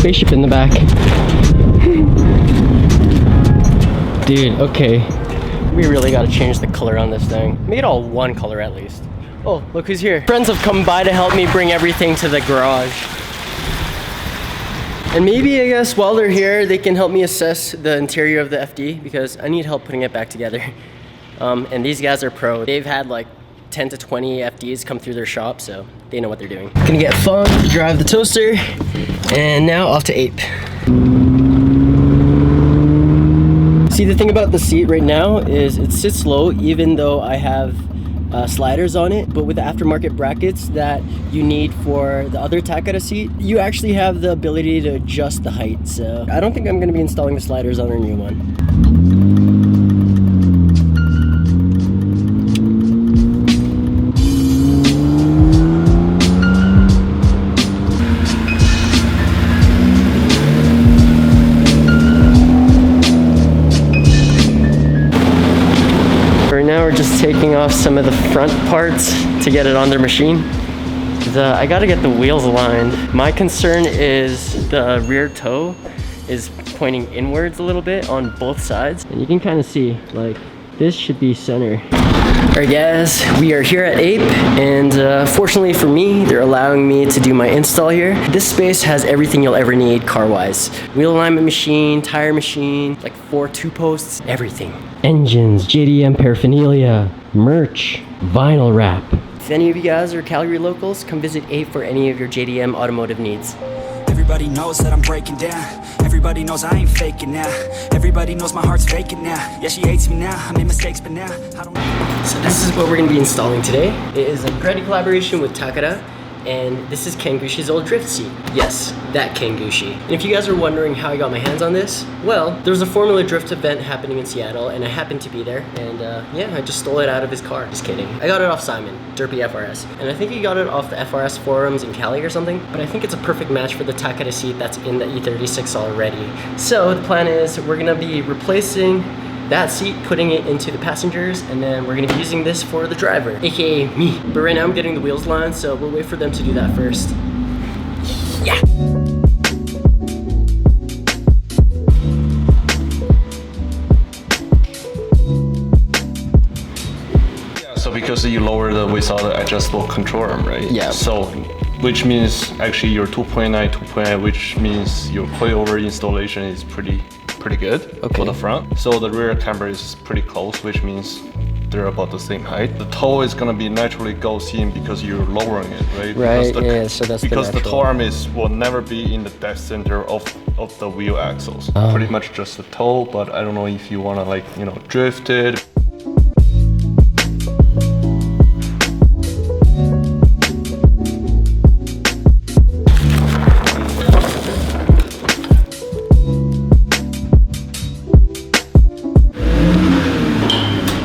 spaceship in the back. Dude, okay. We really gotta change the color on this thing. Make it all one color at least. Oh, look who's here. Friends have come by to help me bring everything to the garage. And maybe, I guess, while they're here, they can help me assess the interior of the FD because I need help putting it back together. And these guys are pro. They've had like 10 to 20 FDs come through their shop, so they know what they're doing. Gonna get Fun to drive the toaster, and now off to Ape. See, the thing about the seat right now is it sits low even though I have sliders on it, but with the aftermarket brackets that you need for the other Takata seat, you actually have the ability to adjust the height. So I don't think I'm gonna be installing the sliders on our new one. Now we're just taking off some of the front parts to get it on their machine. I gotta get the wheels aligned. My concern is the rear toe is pointing inwards a little bit on both sides. And you can kind of see, like, this should be center. Alright guys, we are here at Ape, and fortunately for me, they're allowing me to do my install here. This space has everything you'll ever need car-wise. Wheel alignment machine, tire machine, like 4 2-posts, everything. Engines, JDM paraphernalia, merch, vinyl wrap. If any of you guys are Calgary locals, come visit Ape for any of your JDM automotive needs. Everybody knows that I'm breaking down. Everybody knows I ain't faking now. Everybody knows my heart's vacant now. Yeah, she hates me now. I made mistakes, but now I don't. So this is what we're gonna be installing today. It is a credit collaboration with Takata, and this is Ken Gushi's old drift seat. Yes, that Ken Gushi. And if you guys are wondering how I got my hands on this, well, there's a Formula Drift event happening in Seattle, and I happened to be there, and yeah, I just stole it out of his car. Just kidding. I got it off Simon, Derpy FRS, and I think he got it off the FRS forums in Cali or something, but I think it's a perfect match for the Takata seat that's in the E36 already. So the plan is we're gonna be replacing that seat, putting it into the passengers, and then we're gonna be using this for the driver, aka me. But right now I'm getting the wheels lined, so we'll wait for them to do that first. Yeah. So because you lower the without the adjustable control arm, right? Yeah. So, which means actually your 2.9, which means your coilover installation is pretty good for the front. So the rear camber is pretty close, which means they're about the same height. The toe is gonna be naturally goes in because you're lowering it, right? Right. Yeah. So that's because the toe arm will never be in the dead center of the wheel axles. Pretty much just the toe, but I don't know if you wanna, like, you know, drift it.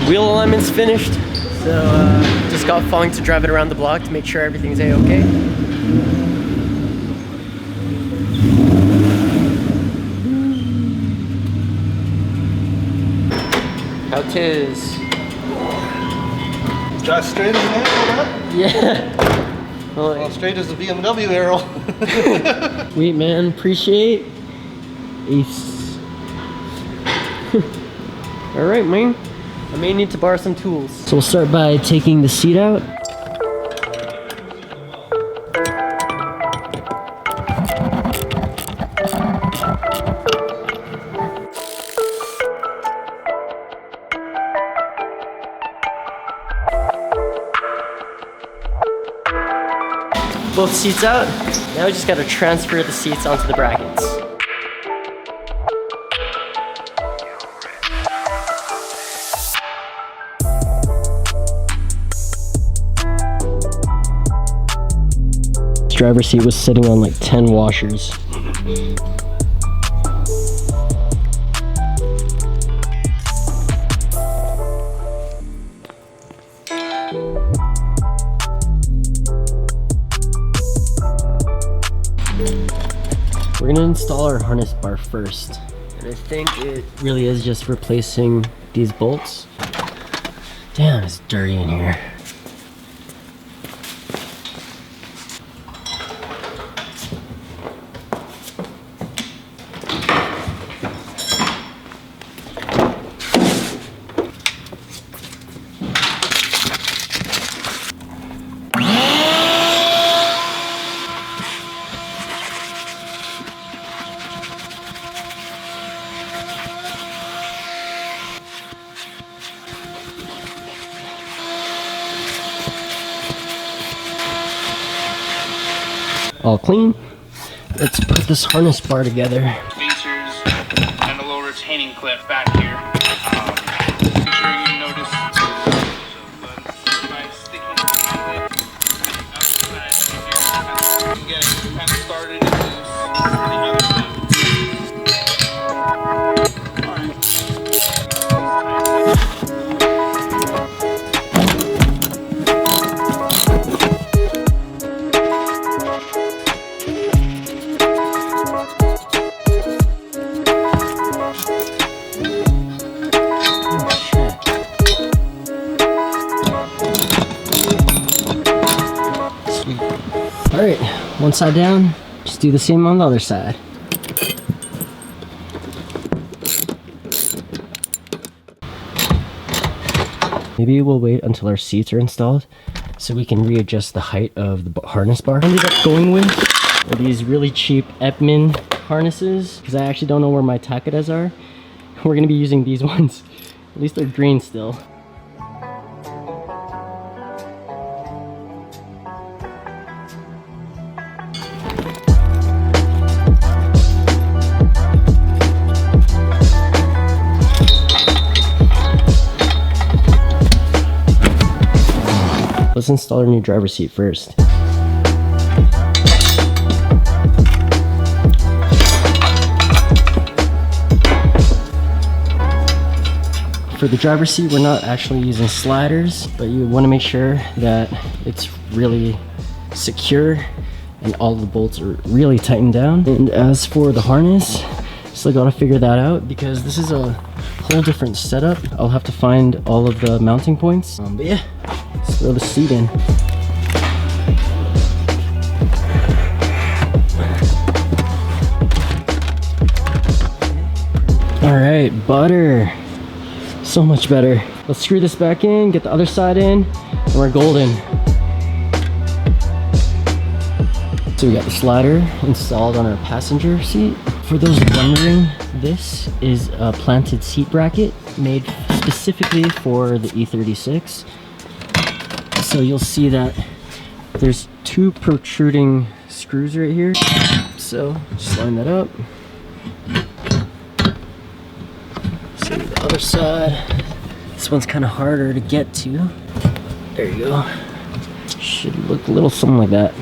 Wheel alignment's finished, so just got Fong to drive it around the block to make sure everything's a-okay. How 'tis? Drive straight as an arrow, huh? Yeah. Well, straight as a BMW arrow. Sweet, man. Appreciate. Ace. All right, man. I may need to borrow some tools. So we'll start by taking the seat out. Both seats out. Now we just gotta transfer the seats onto the brackets. Driver's seat was sitting on like 10 washers. We're gonna install our harness bar first. And I think it really is just replacing these bolts. Damn, it's dirty in here. all clean. Let's put this harness bar together. Spacers and a little retaining clip back here. Make sure you notice by sticking it outside here, get it kind of started and loose for the other side. Alright, one side down, just do the same on the other side. Maybe we'll wait until our seats are installed so we can readjust the height of the harness bar. I ended up going with these really cheap Epman harnesses because I actually don't know where my Takedas are. We're going to be using these ones. At least they're green still. Let's install our new driver's seat first. For the driver's seat, we're not actually using sliders, but you want to make sure that it's really secure and all the bolts are really tightened down. And as for the harness, still got to figure that out because this is a whole different setup. I'll have to find all of the mounting points. But yeah, let's throw the seat in. All right, butter. So much better. Let's screw this back in, get the other side in, and we're golden. So we got the slider installed on our passenger seat. For those wondering, this is a planted seat bracket made specifically for the E36. So you'll see that there's two protruding screws right here. So just line that up. See the other side. This one's kind of harder to get to. There you go. Should look a little something like that.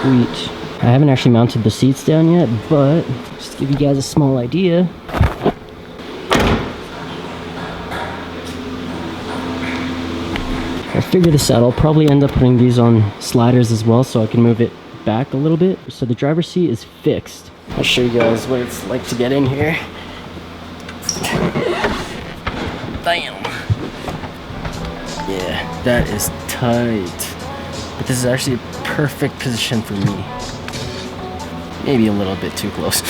Sweet. I haven't actually mounted the seats down yet, but just to give you guys a small idea. I figured this out. I'll probably end up putting these on sliders as well so I can move it back a little bit. So the driver's seat is fixed. I'll show you guys what it's like to get in here. Damn. Yeah, that is tight. But this is actually a perfect position for me. Maybe a little bit too close.